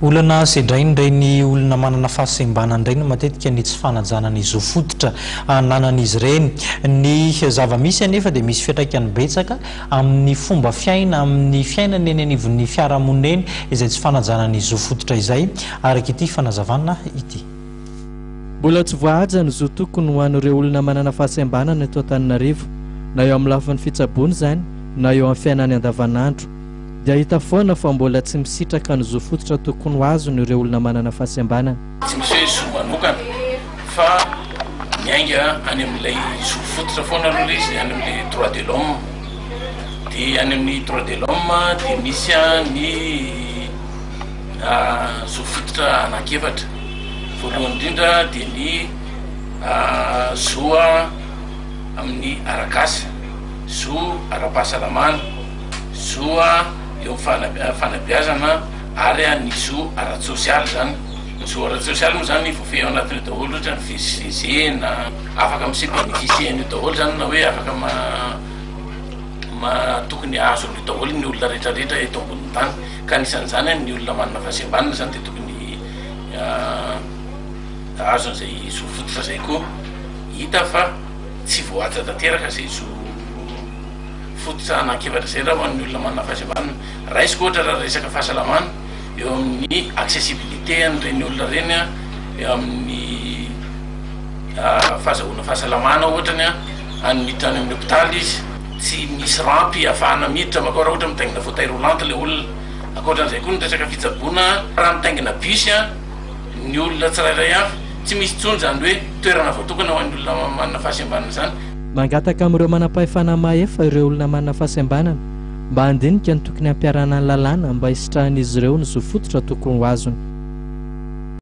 olana sedraindray ny olona manana fahasembanana indray no matetika ny tsy fanajanany izy ho fototra nanan'izy ireny ny zava-misy anefa dia misy fiantraikany betsaka amin'ny fomba fiaina amin'ny fiainany eny anivon'ny fiarahamonina eny izay tsy fanajanany izy ho fototra izay araka ity fanazavana ity mbola tsy voahajany zo tokony ho an'ireo olona manana fahasembanana eto Antananarivo na eo amin'ny lafin'ny fitsaboana izany na eo amin'ny fiainany andavanandro dia hita foana fa mbola tsy misitraka ny zo fototra tokony ho azony ireo olona manana fahasembanana tsy misy hoe zo manokana fa miainga any amin'ilay zo fototra foana aloha izy any amin'ilay droit de l'homme dia any amin'ny droit de l'homme dia misy ny zo fototra anankiefatra voalohany indrindra dia ny zoa amin'ny arakasa zo ara-pahasalamana zoa eo fanabeazana ary ny zo ara-tsosialy zany ny zo ara-tsosialy moa zany voafehy ao anatin'io daholo ohatra ny vezena afaka misy bénéficien'io daholo zany na hoe afaka tokony azo an'io daholo ny olona rehetrarehetra eto ambonin'ny tany ka anisan'izany ny olona manana fahasembanana zany dia tokony azo an'izay zo fototra zay koa hita fa tsy voaja tanteraka zay zo fototra anankiefatra zay raha ho an'ny olona manana fahasembanana raisiko ohatra raha resaka fahasalamana eo amin'ny accessibilité an'ireny olona reny eo amin'ny fahazahoana fahasalamana ohatrany any miditra any amin'ny hôpitaly izy tsy misy rampy ahafahana miditra maka raha ohatra mitaingina fauteuil roulant le olona akoatran'izay koa ny resaka fitsaboana raha mitaingina bus ny olona tsirairay avy tsy misy tsony zany hoe toerana voatokana ho an'ny olona manana fahasembanana zany mangataka amin'ireo manam-pahefana maefa ireo olona manana fahasembanana mba handinika ny tokony hampiarana ny lalàna mba hisitrahan'izy ireo ny zo fototra tokony ho azony